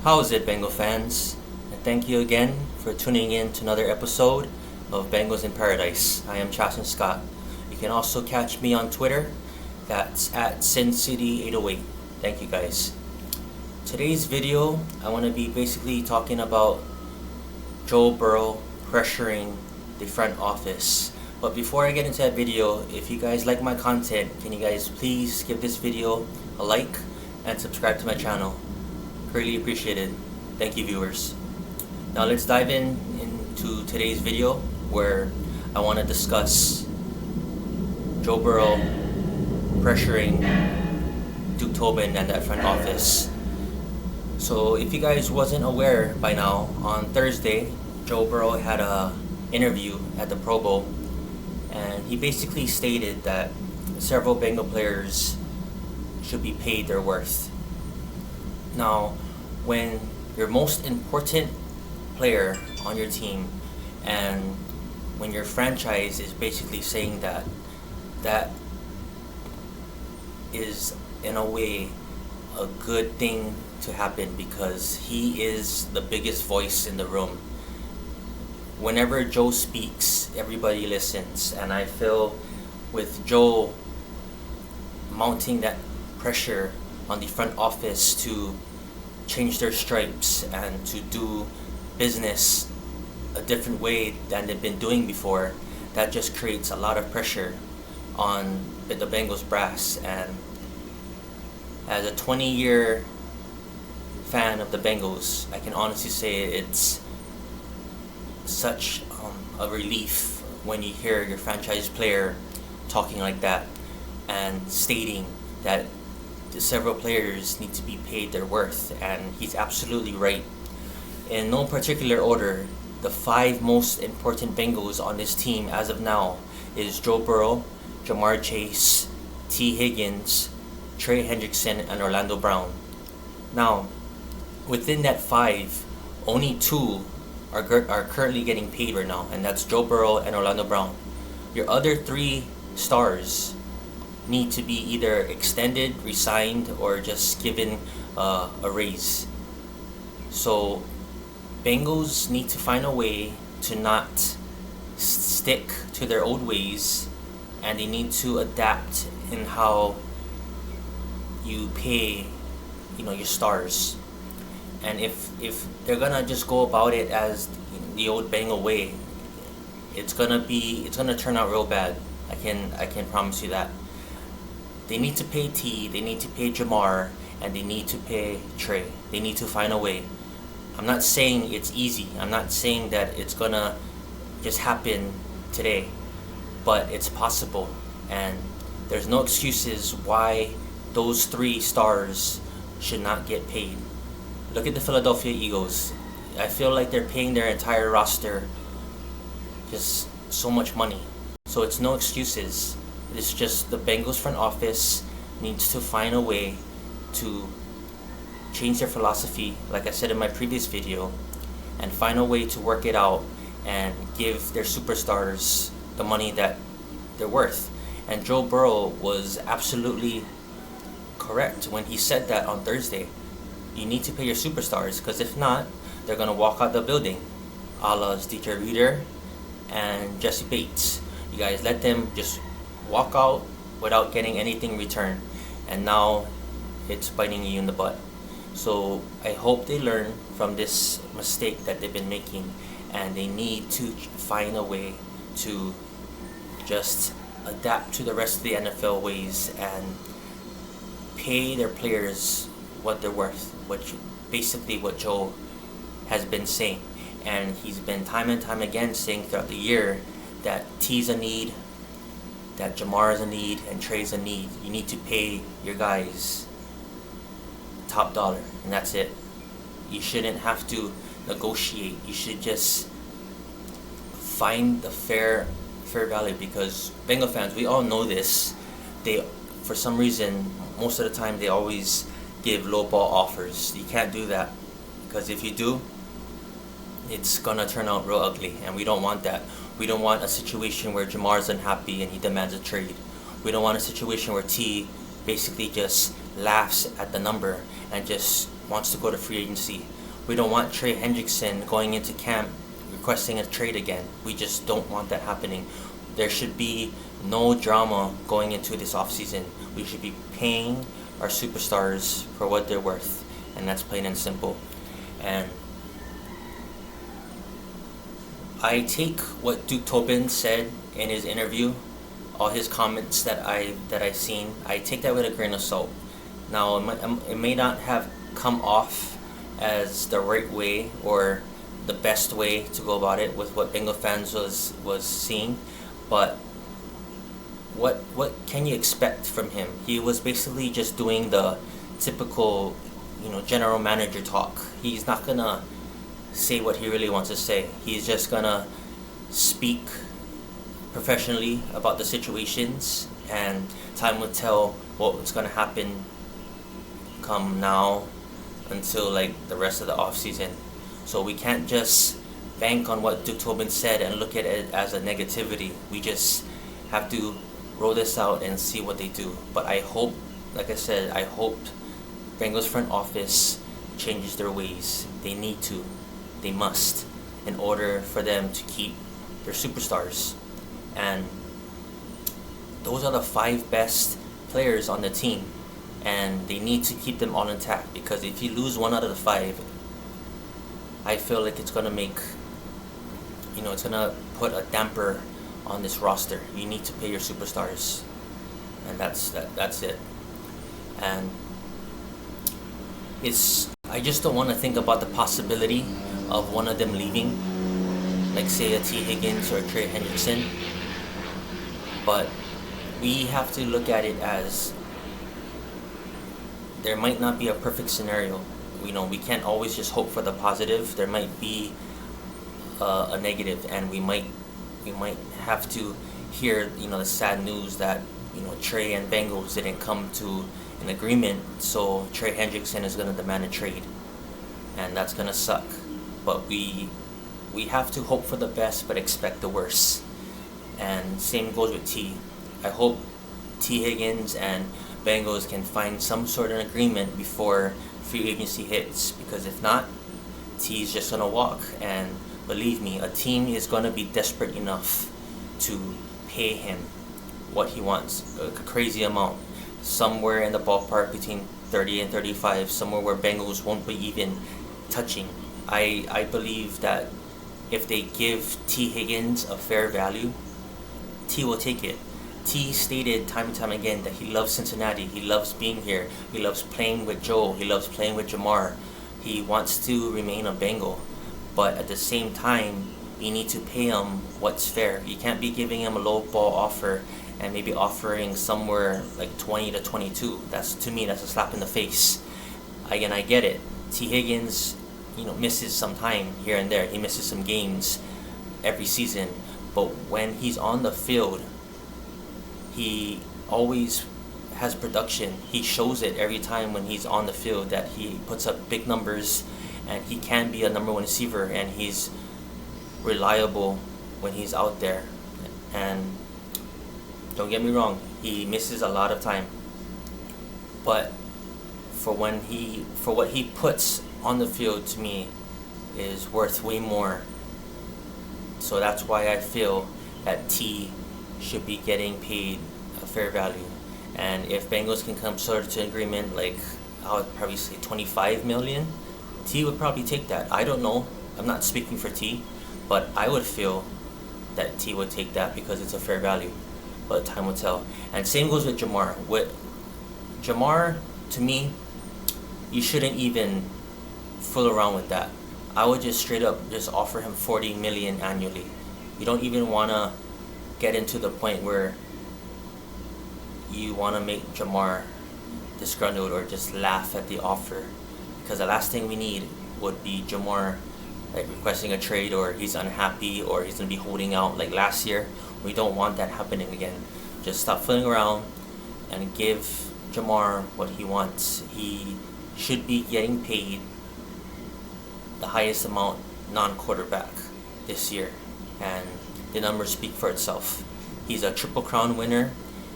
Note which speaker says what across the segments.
Speaker 1: How's it, Bengal fans? And thank you again for tuning in to another episode of Bengals in Paradise. I am Chasen Scott. You can also catch me on Twitter. That's at SinCity808. Thank you guys. Today's video, I want to be basically talking about Joe Burrow pressuring the front office. But before I get into that video, if you guys like my content, can you guys please give this video a like and subscribe to my channel? Greatly appreciated. Thank you, viewers. Now let's dive into today's video where I want to discuss Joe Burrow pressuring Duke Tobin and that front office. So if you guys wasn't aware by now, on Thursday, Joe Burrow had a interview at the Pro Bowl, and he basically stated that several Bengal players should be paid their worth. Now, when your most important player on your team and when your franchise is basically saying that, that is in a way a good thing to happen because he is the biggest voice in the room. Whenever Joe speaks, everybody listens, and I feel with Joe mounting that pressure on the front office to change their stripes and to do business a different way than they've been doing before, that just creates a lot of pressure on the Bengals brass. And as a 20-year fan of the Bengals, I can honestly say it's such a relief when you hear your franchise player talking like that and stating that the several players need to be paid their worth, and he's absolutely right. In no particular order, the 5 most important Bengals on this team as of now is Joe Burrow, Jamar Chase, T. Higgins, Trey Hendrickson, and Orlando Brown. Now, within that 5, only 2 are currently getting paid right now, and that's Joe Burrow and Orlando Brown. Your other 3 stars need to be either extended, re-signed, or just given a raise. So Bengals need to find a way to not stick to their old ways, and they need to adapt in how you pay, your stars. And if they're gonna just go about it as the old Bengal way, it's gonna turn out real bad. I can promise you that. They need to pay T, they need to pay Jamar, and they need to pay Trey. They need to find a way. I'm not saying it's easy. I'm not saying that it's gonna just happen today, but it's possible, and there's no excuses why those 3 stars should not get paid. Look at the Philadelphia Eagles. I feel like they're paying their entire roster just so much money. So it's no excuses. It's just the Bengals front office needs to find a way to change their philosophy, like I said in my previous video, and find a way to work it out and give their superstars the money that they're worth. And Joe Burrow was absolutely correct when he said that on Thursday. You need to pay your superstars, because if not, they're going to walk out the building, a la DJ Reader and Jesse Bates. You guys let them just walk out without getting anything returned, and now it's biting you in the butt. So I hope they learn from this mistake that they've been making, and they need to find a way to just adapt to the rest of the NFL ways and pay their players what they're worth, which basically what Joe has been saying. And he's been time and time again saying throughout the year that T's a need, that Jamar is a need, and Trey's a need. You need to pay your guys top dollar, and that's it. You shouldn't have to negotiate. You should just find the fair value, because Bengal fans, we all know this. They, for some reason, most of the time, they always give lowball offers. You can't do that, because if you do, it's gonna turn out real ugly, and we don't want that. We don't want a situation where Jamar's unhappy and he demands a trade. We don't want a situation where T basically just laughs at the number and just wants to go to free agency. We don't want Trey Hendrickson going into camp requesting a trade again. We just don't want that happening. There should be no drama going into this offseason. We should be paying our superstars for what they're worth, and that's plain and simple. And I take what Duke Tobin said in his interview, all his comments that I've seen. I take that with a grain of salt. Now, it may not have come off as the right way or the best way to go about it with what Bengal fans was seeing, but what can you expect from him? He was basically just doing the typical, general manager talk. He's not gonna say what he really wants to say. He's just gonna speak professionally about the situations, and time will tell what's gonna happen come now until like the rest of the off season. So we can't just bank on what Duke Tobin said and look at it as a negativity. We just have to roll this out and see what they do. But I hope, like I said, I hope Bengals front office changes their ways. They need to. They must, in order for them to keep their superstars. And those are the 5 best players on the team. And they need to keep them all intact, because if you lose 1 out of the 5, I feel like it's gonna make, it's gonna put a damper on this roster. You need to pay your superstars, and that's it. And I just don't want to think about the possibility of one of them leaving, like say a T. Higgins or a Trey Hendrickson. But we have to look at it as there might not be a perfect scenario. We can't always just hope for the positive. There might be a negative, and we might have to hear the sad news that Trey and Bengals didn't come to an agreement, so Trey Hendrickson is going to demand a trade, and that's going to suck. But we have to hope for the best but expect the worst. And same goes with T. I hope T. Higgins and Bengals can find some sort of agreement before free agency hits, because if not, T's just going to walk. And believe me, a team is going to be desperate enough to pay him what he wants, a crazy amount, somewhere in the ballpark between 30 and 35, somewhere where Bengals won't be even touching. I believe that if they give T. Higgins a fair value, T will take it. T stated time and time again that he loves Cincinnati. He loves being here. He loves playing with Joe. He loves playing with Jamar. He wants to remain a Bengal. But at the same time, you need to pay him what's fair. You can't be giving him a low ball offer and maybe offering somewhere like 20 to 22. To me, that's a slap in the face. Again, I get it. T. Higgins, misses some time here and there. He misses some games every season. But when he's on the field, he always has production. He shows it every time when he's on the field that he puts up big numbers, and he can be a number 1 receiver, and he's reliable when he's out there. And don't get me wrong, he misses a lot of time, but for what he puts on the field, to me, is worth way more. So that's why I feel that T should be getting paid a fair value. And if Bengals can come sort of to an agreement, like I would probably say 25 million, T would probably take that. I don't know. I'm not speaking for T, but I would feel that T would take that because it's a fair value. But time will tell. And same goes with Jamar. With Jamar, to me, you shouldn't even fool around with that. I would just straight up just offer him 40 million annually. You don't even want to get into the point where you want to make Jamar disgruntled or just laugh at the offer, because the last thing we need would be Jamar requesting a trade, or he's unhappy, or he's going to be holding out like last year. We don't want that happening again. Just stop fooling around and give Jamar what he wants. He should be getting paid the highest amount non-quarterback this year, and the numbers speak for itself. He's a Triple Crown winner,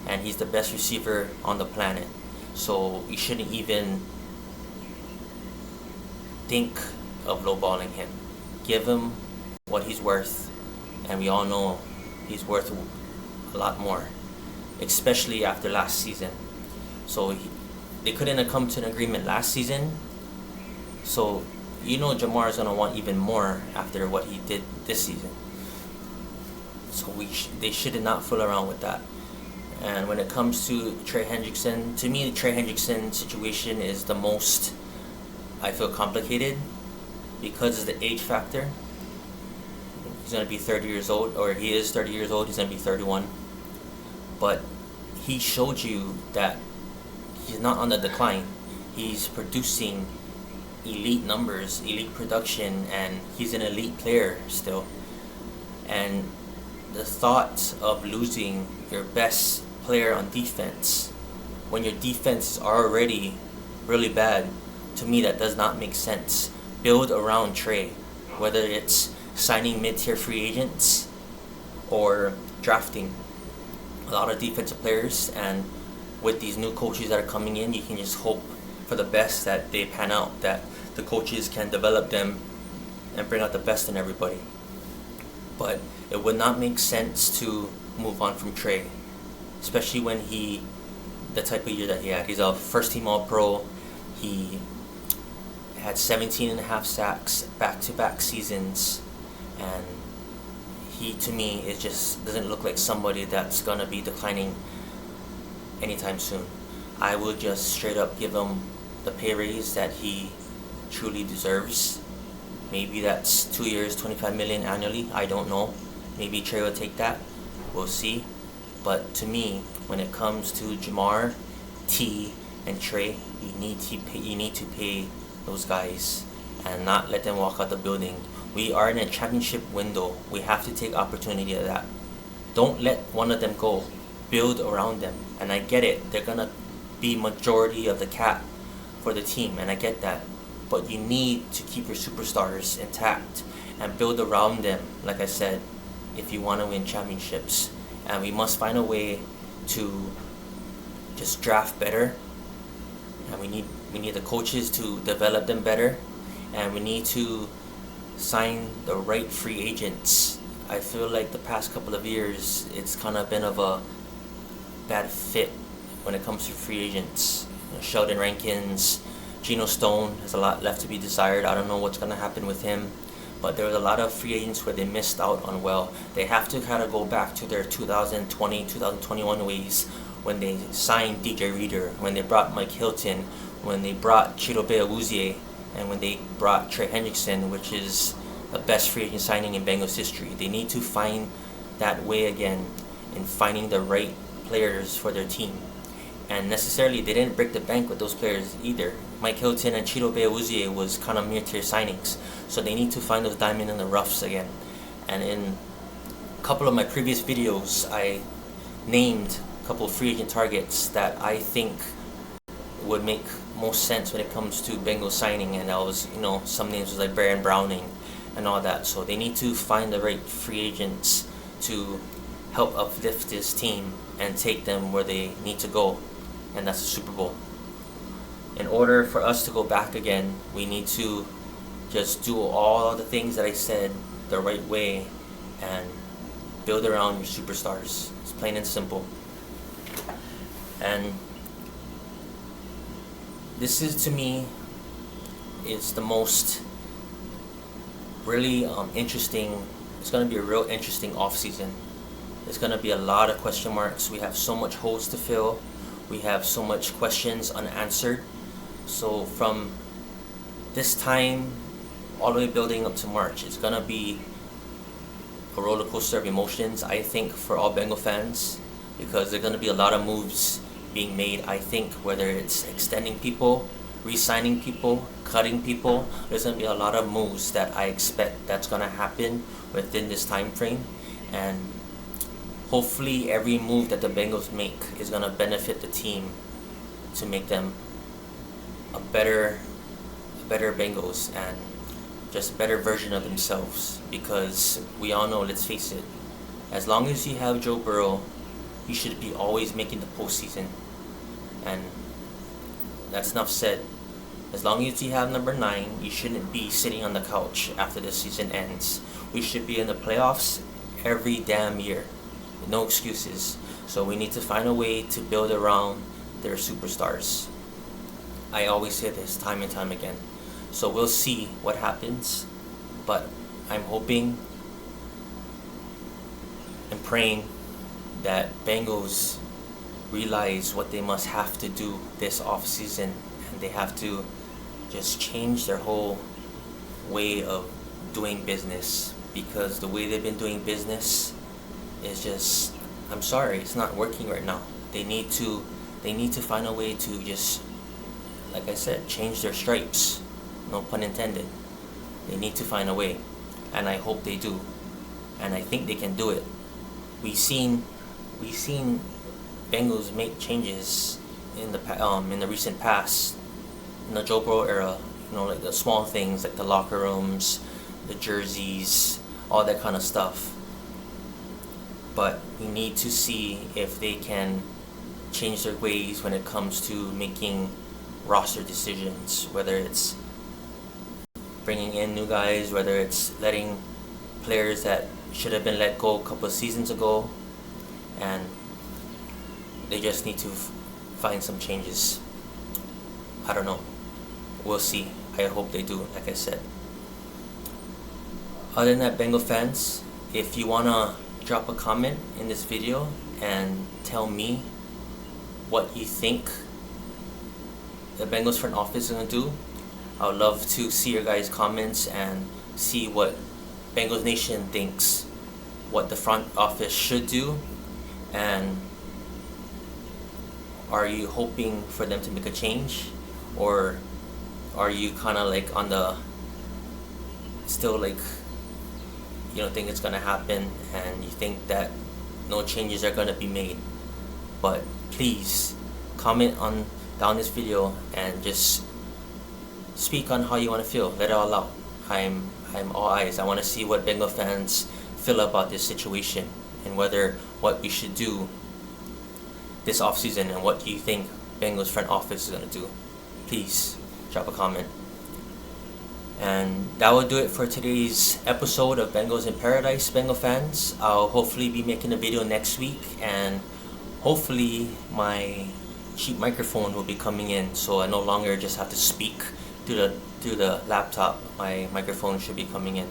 Speaker 1: and he's the best receiver on the planet. So you shouldn't even think of lowballing him. Give him what he's worth, and we all know he's worth a lot more, especially after last season. So they couldn't have come to an agreement last season, so Jamar is going to want even more after what he did this season. So they should not fool around with that. And when it comes to Trey Hendrickson, to me the Trey Hendrickson situation is the most, I feel, complicated because of the age factor. He's going to be 30 years old, or he is 30 years old, he's going to be 31. But he showed you that he's not on the decline. He's producing elite numbers, elite production, and he's an elite player still. And the thought of losing your best player on defense when your defense is already really bad, to me that does not make sense. Build around Trey, whether it's signing mid-tier free agents or drafting a lot of defensive players. And with these new coaches that are coming in, you can just hope for the best that they pan out, that the coaches can develop them and bring out the best in everybody. But it would not make sense to move on from Trey, especially when the type of year that he had. He's a first team All-Pro. He had 17.5 sacks back-to-back seasons, and he, to me, it just doesn't look like somebody that's gonna be declining anytime soon. I will just straight up give him the pay raise that he truly deserves. Maybe that's 2 years, $25 million annually. I don't know. Maybe Trey will take that. We'll see. But to me, when it comes to Jamar, T, and Trey, you need to pay those guys and not let them walk out the building. We are in a championship window. We have to take opportunity of that. Don't let one of them go. Build around them. And I get it. They're gonna be majority of the cap for the team, and I get that. But you need to keep your superstars intact and build around them, like I said, if you want to win championships. And we must find a way to just draft better, and we need the coaches to develop them better, and we need to sign the right free agents. I feel like the past couple of years it's kind of been of a bad fit when it comes to free agents. Sheldon Rankins, Geno Stone has a lot left to be desired. I don't know what's going to happen with him, but there was a lot of free agents where they missed out on well. They have to kind of go back to their 2020, 2021 ways when they signed DJ Reader, when they brought Mike Hilton, when they brought Chidobe Awuzie, and when they brought Trey Hendrickson, which is the best free agent signing in Bengals history. They need to find that way again in finding the right players for their team. And necessarily, they didn't break the bank with those players either. Mike Hilton and Chidobe Awuzie was kind of mid-tier signings. So they need to find those diamond in the roughs again. And in a couple of my previous videos, I named a couple of free agent targets that I think would make most sense when it comes to Bengals signing. And that was, some names was like Baron Browning and all that. So they need to find the right free agents to help uplift this team and take them where they need to go. And that's the Super Bowl. In order for us to go back again, we need to just do all the things that I said the right way and build around your superstars. It's plain and simple. And this is, to me, it's the most really interesting. It's going to be a real interesting offseason. There's going to be a lot of question marks. We have so much holes to fill. We have so much questions unanswered. So from this time all the way building up to March, it's going to be a roller coaster of emotions, I think, for all Bengal fans, because there's going to be a lot of moves being made. I think whether it's extending people, re-signing people, cutting people, there's going to be a lot of moves that I expect that's going to happen within this time frame. And hopefully every move that the Bengals make is going to benefit the team to make them a better Bengals and just a better version of themselves. Because we all know, let's face it, as long as you have Joe Burrow, you should be always making the postseason. And that's enough said. As long as you have number 9, you shouldn't be sitting on the couch after the season ends. We should be in the playoffs every damn year. No excuses. So we need to find a way to build around their superstars. I always say this time and time again. So we'll see what happens, but I'm hoping and praying that Bengals realize what they must have to do this offseason, and they have to just change their whole way of doing business, because the way they've been doing business is just, I'm sorry, it's not working right now. They need to find a way to just, like I said, change their stripes. No pun intended. They need to find a way, and I hope they do, and I think they can do it. We've seen Bengals make changes in the recent past, in the Joe Burrow era. Like the small things like the locker rooms, the jerseys, all that kind of stuff. But we need to see if they can change their ways when it comes to making roster decisions, whether it's bringing in new guys, whether it's letting players that should have been let go a couple of seasons ago, and they just need to find some changes. I don't know. We'll see. I hope they do, like I said. Other than that, Bengal fans, if you want to drop a comment in this video and tell me what you think the Bengals front office is going to do, I would love to see your guys' comments and see what Bengals Nation thinks what the front office should do. And are you hoping for them to make a change, or are you kind of like on the still like you don't think it's gonna happen and you think that no changes are gonna be made? But please comment on down this video and just speak on how you want to feel. Let it all out. I'm all eyes. I want to see what Bengal fans feel about this situation, and what we should do this offseason, and what you think Bengals front office is going to do. Please drop a comment. And that will do it for today's episode of Bengals in Paradise, Bengal fans. I'll hopefully be making a video next week, and hopefully my cheap microphone will be coming in, so I no longer just have to speak through the laptop. My microphone should be coming in.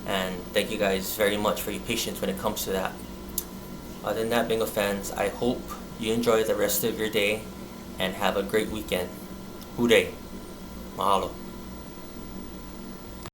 Speaker 1: And thank you guys very much for your patience when it comes to that. Other than that, Bengal fans, I hope you enjoy the rest of your day and have a great weekend. Hooray. Mahalo.